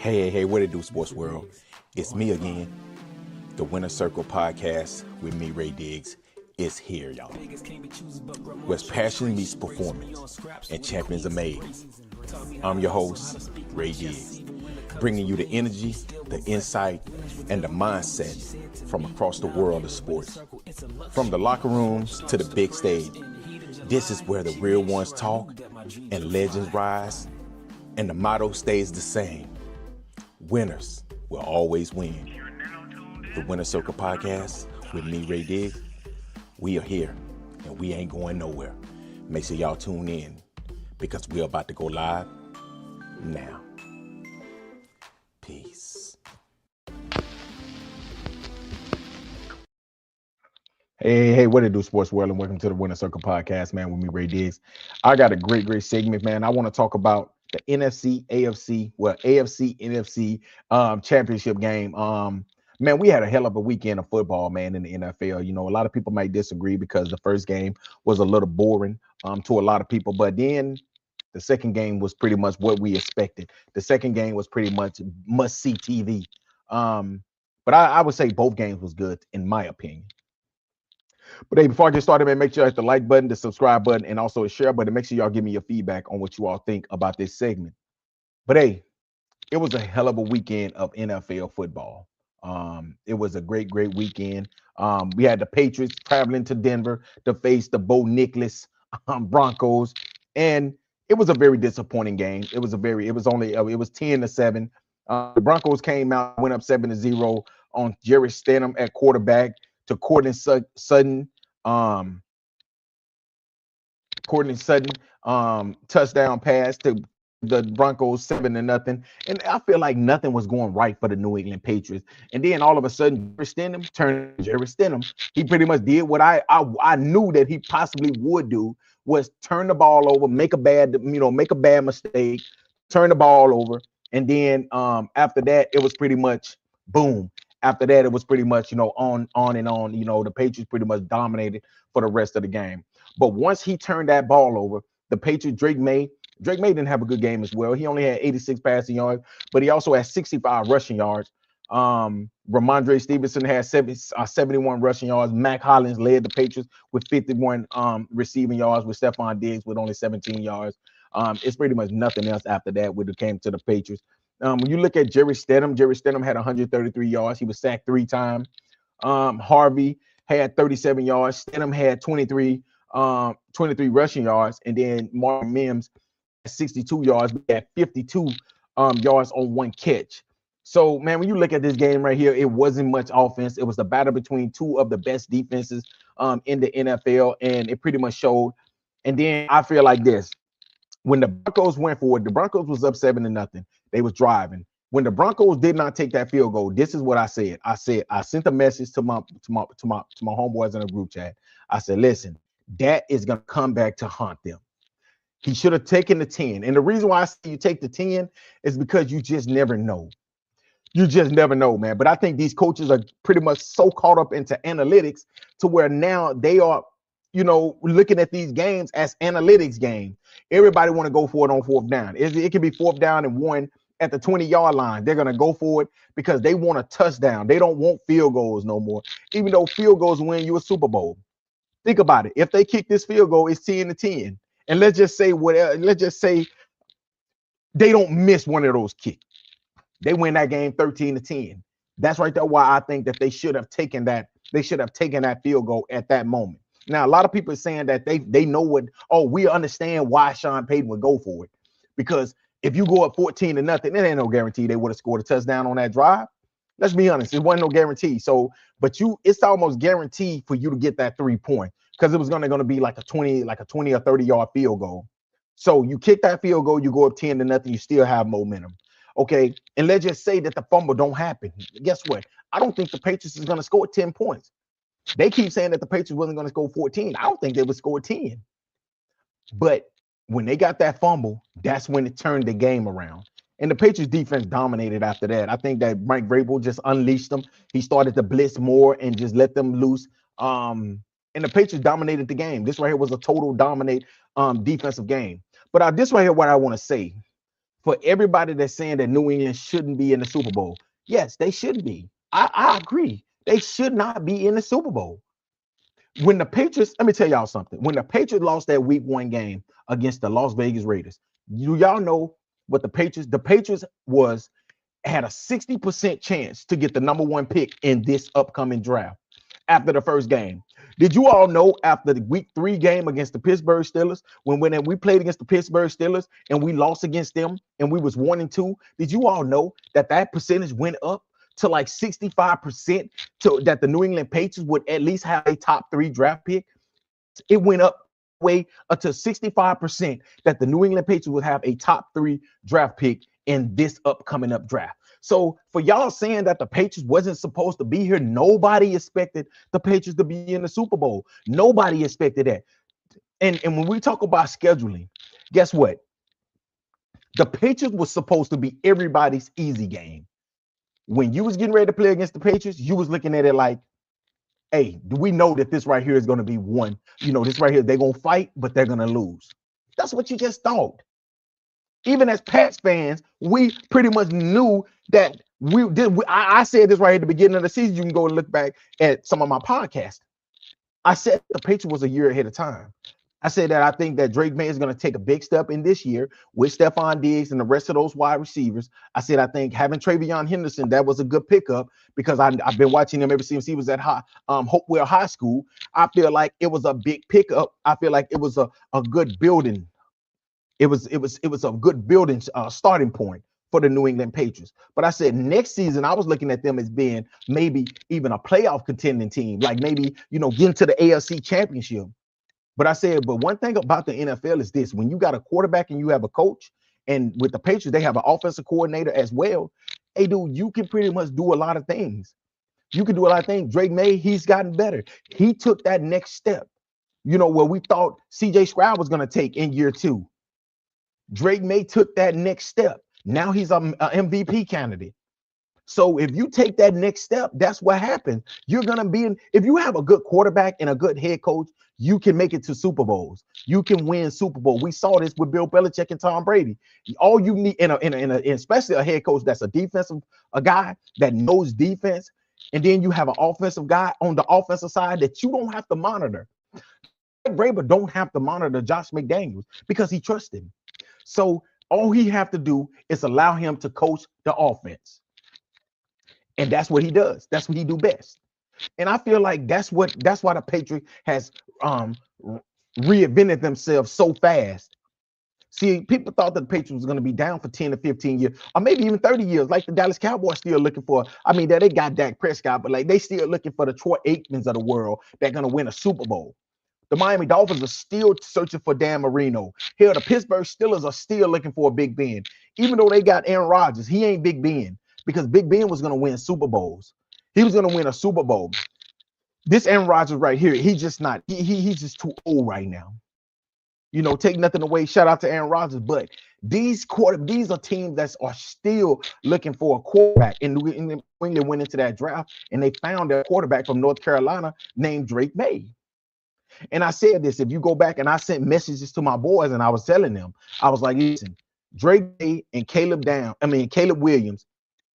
Hey, what it do, sports world? It's me again. The Winner Circle podcast with me, Ray Diggs, is here, y'all. Where passion meets performance and champions are made. I'm your host, Ray Diggs, bringing you the energy, the insight, and the mindset from across the world of sports. From the locker rooms to the big stage, this is where the real ones talk and legends rise, and the motto stays the same. Winners will always win. The Winner Circle podcast with me, Ray Diggs. We are here and we ain't going nowhere. Make sure y'all tune in because we're about to go live now. Peace. Hey, what it do, sports world, and welcome to the Winner Circle podcast, man, with me, Ray Diggs. I got a great segment, man. I want to talk about the NFC, AFC, NFC championship game. Man, we had a hell of a weekend of football, man, in the NFL. You know, a lot of people might disagree because the first game was a little boring to a lot of people, but then the second game was pretty much what we expected. The second game was pretty much must-see TV. But I would say both games was good, in my opinion. But hey, before I get started, man, make sure you hit the like button, the subscribe button, and also the share button. Make sure y'all give me your feedback on what you all think about this segment. But hey, it was a hell of a weekend of NFL football. It was a great weekend. We had the Patriots traveling to Denver to face the Bo Nicholas Broncos, and it was a very disappointing game. It was 10-7. The Broncos came out, went up 7-0 on Jerry Stidham at quarterback to Courtland Sutton touchdown pass to the Broncos 7-0. And I feel like nothing was going right for the New England Patriots. And then all of a sudden, Jerry Stidham. He pretty much did what I knew that he possibly would do, was turn the ball over, make a bad mistake, turn the ball over. And then after that, it was pretty much boom. After that, it was pretty much, on and on. The Patriots pretty much dominated for the rest of the game. But once he turned that ball over, the Patriots, Drake May didn't have a good game as well. He only had 86 passing yards, but he also had 65 rushing yards. Ramondre Stevenson had 71 rushing yards. Mac Hollins led the Patriots with 51 receiving yards, with Stephon Diggs with only 17 yards. It's pretty much nothing else after that when it came to the Patriots. When you look at Jerry Stidham had 133 yards. He was sacked 3 times. Harvey had 37 yards. Stidham had 23 rushing yards. And then Mark Mims had 62 yards. He had 52 yards on 1 catch. So, man, when you look at this game right here, it wasn't much offense. It was the battle between 2 of the best defenses in the NFL, and it pretty much showed. And then I feel like this. When the Broncos went for it, the Broncos was up 7-0. They was driving. When the Broncos did not take that field goal, this is what I said. I sent a message to my homeboys in the group chat. I said, listen, that is gonna come back to haunt them. He should have taken the 10. And the reason why I say you take the 10 is because you just never know. You just never know, man. But I think these coaches are pretty much so caught up into analytics to where now they are, looking at these games as analytics games. Everybody want to go for it on 4th down. It could be 4th down and 1 at the 20-yard line. They're going to go for it because they want a touchdown. They don't want field goals no more, even though field goals win you a Super Bowl. Think about it. If they kick this field goal, it's 10-10. And let's just say they don't miss one of those kicks. They win that game 13-10. That's right there why I think that they should have taken that. They should have taken that field goal at that moment. Now, a lot of people are saying that they know we understand why Sean Payton would go for it. Because if you go up 14-0, it ain't no guarantee they would have scored a touchdown on that drive. Let's be honest, it wasn't no guarantee. So, it's almost guaranteed for you to get that 3-point because it was gonna be like a 20 or 30-yard field goal. So you kick that field goal, you go up 10-0, you still have momentum. Okay, and let's just say that the fumble don't happen. Guess what? I don't think the Patriots is gonna score 10 points. They keep saying that the Patriots wasn't going to score 14. I don't think they would score 10. But when they got that fumble, that's when it turned the game around. And the Patriots defense dominated after that. I think that Mike Vrabel just unleashed them. He started to blitz more and just let them loose. And the Patriots dominated the game. This right here was a total dominate defensive game. But this right here, what I want to say. For everybody that's saying that New England shouldn't be in the Super Bowl, yes, they should be. I agree. They should not be in the Super Bowl. When the Patriots, let me tell y'all something. When the Patriots lost that week 1 game against the Las Vegas Raiders, y'all know what the Patriots had a 60% chance to get the #1 pick in this upcoming draft after the first game. Did you all know after the week 3 game against the Pittsburgh Steelers, when we played against the Pittsburgh Steelers and we lost against them and we was 1-2, did you all know that percentage went up to like 65% to that the New England Patriots would at least have a top 3 draft pick? It went up way up to 65% that the New England Patriots would have a top 3 draft pick in this upcoming draft. So for y'all saying that the Patriots wasn't supposed to be here, nobody expected the Patriots to be in the Super Bowl. Nobody expected that. And when we talk about scheduling, guess what? The Patriots was supposed to be everybody's easy game. When you was getting ready to play against the Patriots, you was looking at it like, hey, do we know that this right here is going to be one? This right here, they're going to fight, but they're going to lose. That's what you just thought. Even as Pats fans, we pretty much knew that we did. I said this right at the beginning of the season. You can go and look back at some of my podcasts. I said the Patriots was a year ahead of time. I said that I think that Drake May is going to take a big step in this year with Stephon Diggs and the rest of those wide receivers. I said I think having Travion Henderson, that was a good pickup because I've been watching him ever since he was at Hopewell High School. I feel like it was a big pickup. I feel like it was a good building. It was a good building starting point for the New England Patriots. But I said next season, I was looking at them as being maybe even a playoff contending team, like maybe, getting to the AFC Championship. But I said, but one thing about the NFL is this: when you got a quarterback and you have a coach, and with the Patriots, they have an offensive coordinator as well. Hey, dude, you can pretty much do a lot of things. You can do a lot of things. Drake May, he's gotten better. He took that next step, where we thought CJ Stroud was going to take in year 2. Drake May took that next step. Now he's an MVP candidate. So if you take that next step, that's what happens. You're going to be if you have a good quarterback and a good head coach, you can make it to Super Bowls. You can win Super Bowl. We saw this with Bill Belichick and Tom Brady. All you need especially a head coach that's a guy that knows defense, and then you have an offensive guy on the offensive side that you don't have to monitor. Braber don't have to monitor Josh McDaniels because he trusts him. So all he have to do is allow him to coach the offense. And that's what he does. That's what he do best. And I feel like that's why the Patriots has reinvented themselves so fast. See, people thought that the Patriots was going to be down for 10 to 15 years, or maybe even 30 years, like the Dallas Cowboys still looking for. I mean, they got Dak Prescott, but like they still looking for the Troy Aikmans of the world that going to win a Super Bowl. The Miami Dolphins are still searching for Dan Marino. Hell, the Pittsburgh Steelers are still looking for a Big Ben. Even though they got Aaron Rodgers, he ain't Big Ben because Big Ben was going to win Super Bowls. He was going to win a Super Bowl. This Aaron Rodgers right here, he's just not. He's just too old right now. Take nothing away. Shout out to Aaron Rodgers, but these are teams that are still looking for a quarterback. And New England went into that draft and they found a quarterback from North Carolina named Drake May. And I said this, if you go back, and I sent messages to my boys and I was telling them, I was like, listen, Drake May and Caleb Williams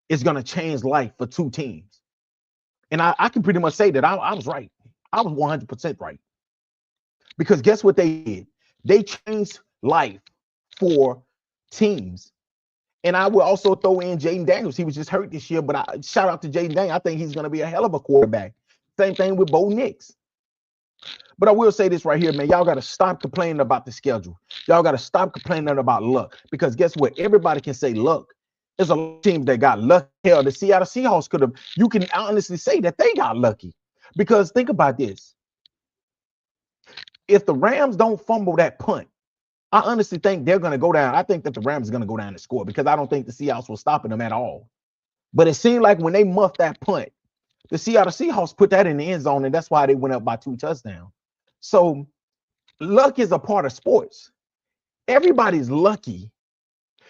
is going to change life for 2 teams. And I can pretty much say that I was right. I was 100% right. Because guess what they did? They changed life for teams. And I will also throw in Jaden Daniels. He was just hurt this year, but shout out to Jaden Daniels. I think he's going to be a hell of a quarterback. Same thing with Bo Nix. But I will say this right here, man. Y'all got to stop complaining about the schedule. Y'all got to stop complaining about luck. Because guess what? Everybody can say luck. There's a lot of teams that got lucky. Hell, the Seattle Seahawks could have. You can honestly say that they got lucky. Because think about this. If the Rams don't fumble that punt, I honestly think they're going to go down. I think that the Rams are going to go down and score because I don't think the Seahawks were stopping them at all. But it seemed like when they muffed that punt, the Seattle Seahawks put that in the end zone, and that's why they went up by 2 touchdowns. So luck is a part of sports. Everybody's lucky.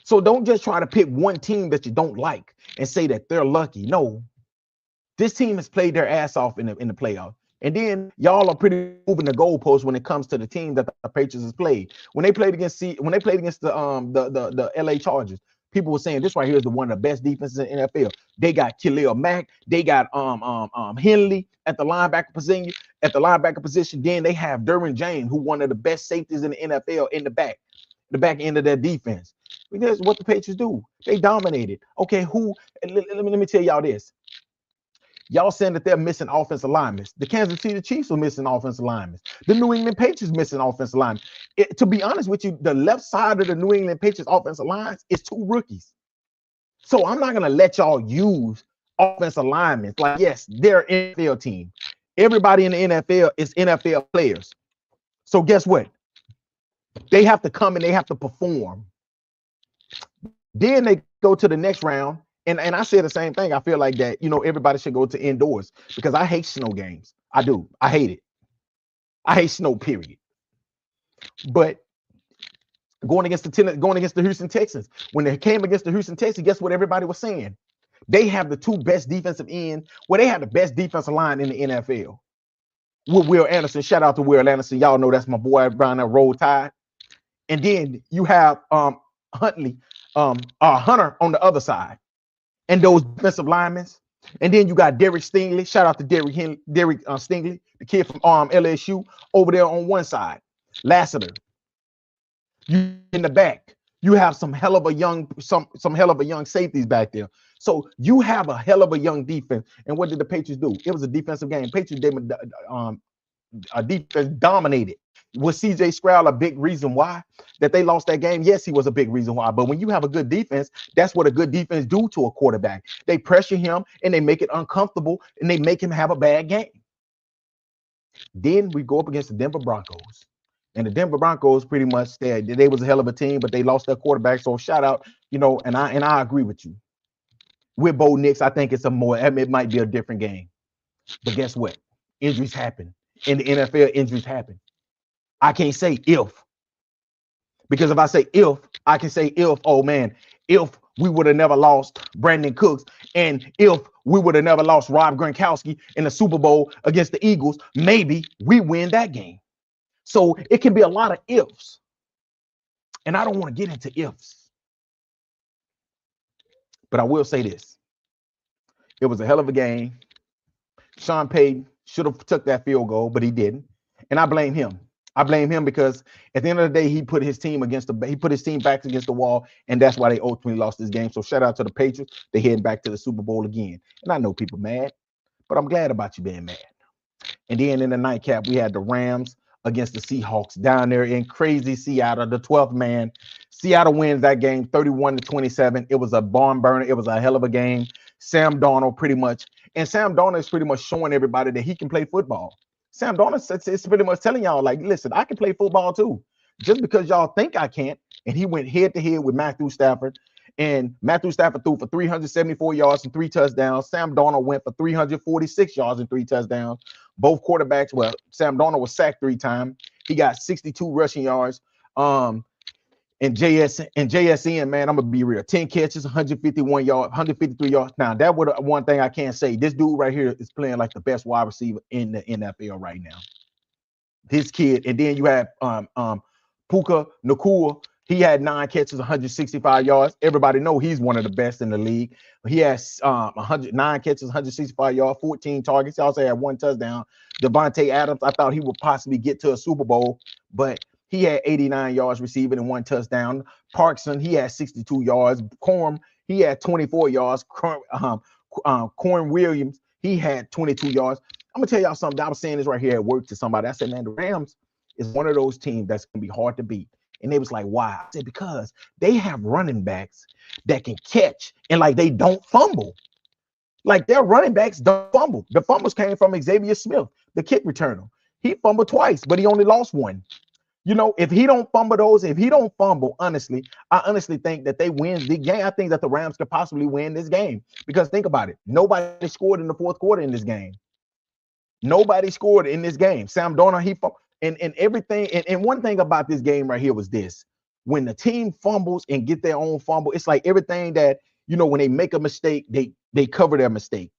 So don't just try to pick one team that you don't like and say that they're lucky. No, this team has played their ass off in the playoff. And then y'all are pretty moving the goalposts when it comes to the team that the Patriots has played. When they played against the LA Chargers, people were saying this right here is the one of the best defenses in the NFL. They got Khalil Mack, they got Henley at the linebacker position. At the linebacker position, then they have Derwin James, who one of the best safeties in the NFL in the back end of their defense. Because what the Patriots do, they dominated. Okay, let me tell y'all this. Y'all saying that they're missing offensive linemen. The Kansas City Chiefs are missing offensive linemen. The New England Patriots missing offensive linemen. To be honest with you, the left side of the New England Patriots offensive lines is 2 rookies. So I'm not gonna let y'all use offensive linemen. Like, yes, they're an NFL team. Everybody in the NFL is NFL players. So guess what? They have to come and they have to perform. Then they go to the next round. And I say the same thing. I feel like that, everybody should go to indoors because I hate snow games. I do. I hate it. I hate snow, period. But going against the Houston Texans, when they came against the Houston Texans, guess what everybody was saying? They have the 2 best defensive ends. Well, they have the best defensive line in the NFL. With Will Anderson. Shout out to Will Anderson. Y'all know that's my boy around that Roll Tide. And then you have Hunter on the other side. And those defensive linemen. And then you got Derek Stingley. Shout out to Derek Stingley, the kid from LSU, over there on one side. Lassiter. You in the back. You have some hell of a young safeties back there. So you have a hell of a young defense. And what did the Patriots do? It was a defensive game. Patriots a defense dominated. Was CJ Stroud a big reason why that they lost that game? Yes, he was a big reason why. But when you have a good defense, that's what a good defense do to a quarterback. They pressure him and they make it uncomfortable and they make him have a bad game. Then we go up against the Denver Broncos. And the Denver Broncos pretty much said they was a hell of a team, but they lost their quarterback. So shout out, and I agree with you. With Bo Nix, I think it might be a different game. But guess what? Injuries happen. In the NFL, injuries happen. I can't say if. Because if I say if, I can say if we would have never lost Brandon Cooks, and if we would have never lost Rob Gronkowski in the Super Bowl against the Eagles, maybe we win that game. So it can be a lot of ifs. And I don't want to get into ifs. But I will say this. It was a hell of a game. Sean Payton should have took that field goal, but he didn't. And I blame him. I blame him because at the end of the day, he put his team back against the wall, and that's why they ultimately lost this game. So shout out to the Patriots. They're heading back to the Super Bowl again. And I know people mad, but I'm glad about you being mad. And then in the nightcap, we had the Rams against the Seahawks down there in crazy Seattle, the 12th man. Seattle wins that game 31-27. It was a barn burner. It was a hell of a game. Sam Darnold is pretty much showing everybody that he can play football. Sam Darnold is pretty much telling y'all, like, listen, I can play football too. Just because y'all think I can't. And he went head to head with Matthew Stafford. And Matthew Stafford threw for 374 yards and 3 touchdowns. Sam Darnold went for 346 yards and 3 touchdowns. Both quarterbacks, Sam Darnold was sacked 3 times. He got 62 rushing yards. And JSN, man, I'm gonna be real. 10 catches, 151 yards, 153 yards. Now, that would one thing I can't say. This dude right here is playing like the best wide receiver in the NFL right now. This kid, and then you have Puka Nacua. He had 9 catches, 165 yards. Everybody know he's one of the best in the league. He has 109 catches, 165 yards, 14 targets. He also had 1 touchdown. Devontae Adams, I thought he would possibly get to a Super Bowl, but he had 89 yards receiving and 1 touchdown. Parkson, he had 62 yards. Corm, he had 24 yards. Corn Williams, he had 22 yards. I'm gonna tell y'all something. I was saying this right here at work to somebody. I said, man, the Rams is one of those teams that's gonna be hard to beat. And they was like, why? I said, because they have running backs that can catch and like they don't fumble. Like their running backs don't fumble. The fumbles came from Xavier Smith, the kick returner. He fumbled twice, but he only lost 1. If he don't fumble, honestly, I honestly think that they win the game. I think that the Rams could possibly win this game because think about it. Nobody scored in the 4th quarter in this game. Nobody scored in this game. Sam Darnold, and everything. And one thing about this game right here was this. When the team fumbles and get their own fumble, it's like everything that, when they make a mistake, they cover their mistake.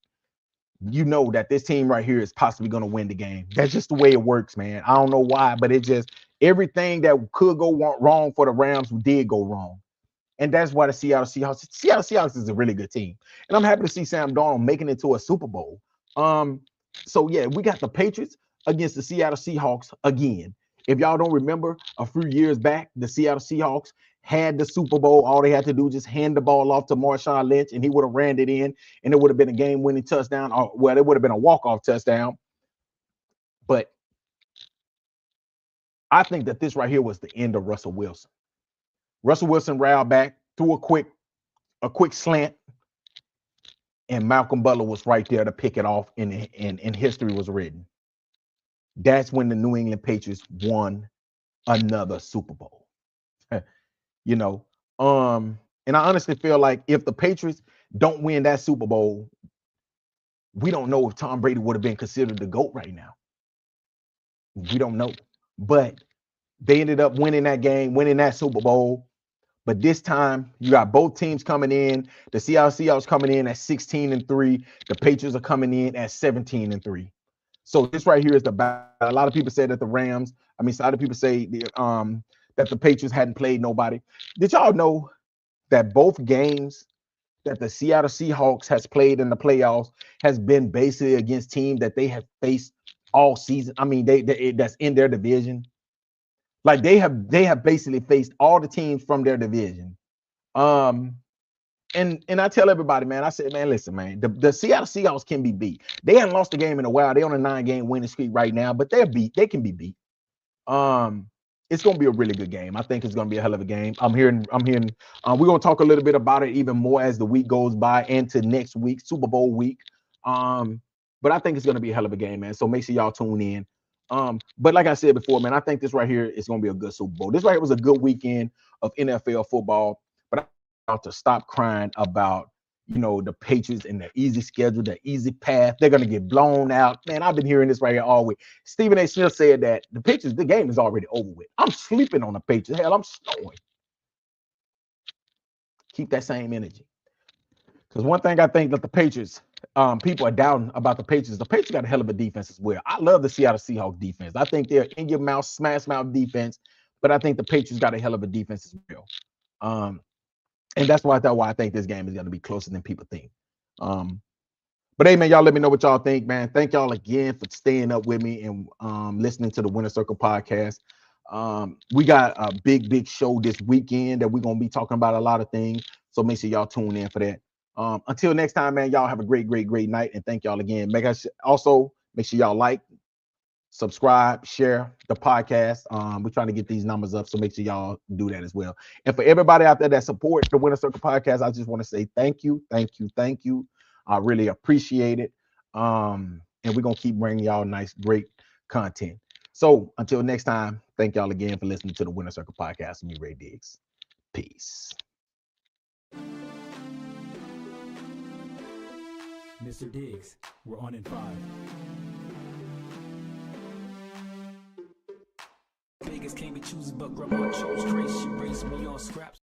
you know that this team right here is possibly going to win the game. That's just the way it works, man. I don't know why, but it just everything that could go wrong for the Rams did go wrong. And that's why the Seattle Seahawks is a really good team. And I'm happy to see Sam Darnold making it to a Super Bowl. So yeah, we got the Patriots against the Seattle Seahawks again. If y'all don't remember, a few years back, the Seattle Seahawks had the Super Bowl. All they had to do was just hand the ball off to Marshawn Lynch, and he would have ran it in, and it would have been a game-winning touchdown, or well, it would have been a walk-off touchdown. But I think that this right here was the end of Russell Wilson. Russell Wilson ran back, threw a quick slant, and Malcolm Butler was right there to pick it off, and history was written. That's when the New England Patriots won another Super Bowl. You know, and I honestly feel like if the Patriots don't win that Super Bowl, we don't know if Tom Brady would have been considered the GOAT right now. We don't know. But they ended up winning that game, winning that Super Bowl. But this time, you got both teams coming in. The Seattle Seahawks coming in at 16-3. The Patriots are coming in at 17-3. So this right here is the battle. A lot of people say that the Rams, a lot of people say that the Patriots hadn't played nobody. Did y'all know that both games that the Seattle Seahawks has played in the playoffs has been basically against teams that they have faced all season? They that's in their division. Like they have basically faced all the teams from their division. And I tell everybody, man, I said, man, listen, man, the Seattle Seahawks can be beat. They haven't lost a game in a while. They're on a 9-game winning streak right now, but they're beat. They can be beat. It's going to be a really good game. I think it's going to be a hell of a game. I'm hearing. We're going to talk a little bit about it even more as the week goes by into next week, Super Bowl week. But I think it's going to be a hell of a game, man. So make sure y'all tune in. But like I said before, man, I think this right here is going to be a good Super Bowl. This right here was a good weekend of NFL football. But I have to stop crying about, the Patriots and the easy schedule, the easy path. They're going to get blown out. Man, I've been hearing this right here all week. Stephen A. Smith said that the Patriots, the game is already over with. I'm sleeping on the Patriots. Hell, I'm snoring. Keep that same energy. Because one thing I think that the Patriots, people are doubting about the Patriots. The Patriots got a hell of a defense as well. I love the Seattle Seahawks defense. I think they're in your mouth, smash mouth defense. But I think the Patriots got a hell of a defense as well. And that's why I think this game is going to be closer than people think. But hey, man, y'all let me know what y'all think, man. Thank y'all again for staying up with me and listening to the Winner Circle podcast. We got a big show this weekend that we're going to be talking about a lot of things. So make sure y'all tune in for that. Until next time, man, y'all have a great night. And thank y'all again. Make sure y'all like, subscribe, share the podcast. We're trying to get these numbers up, so make sure y'all do that as well. And for everybody out there that supports the Winner Circle podcast, I just want to say thank you. I really appreciate it. And we're gonna keep bringing y'all nice, great content. So until next time, thank y'all again for listening to the Winner Circle podcast with me, Ray Diggs. Peace. Mr. Diggs, we're on in 5. Vegas can't be choosy, but grandma chose grace. She raised me on scraps.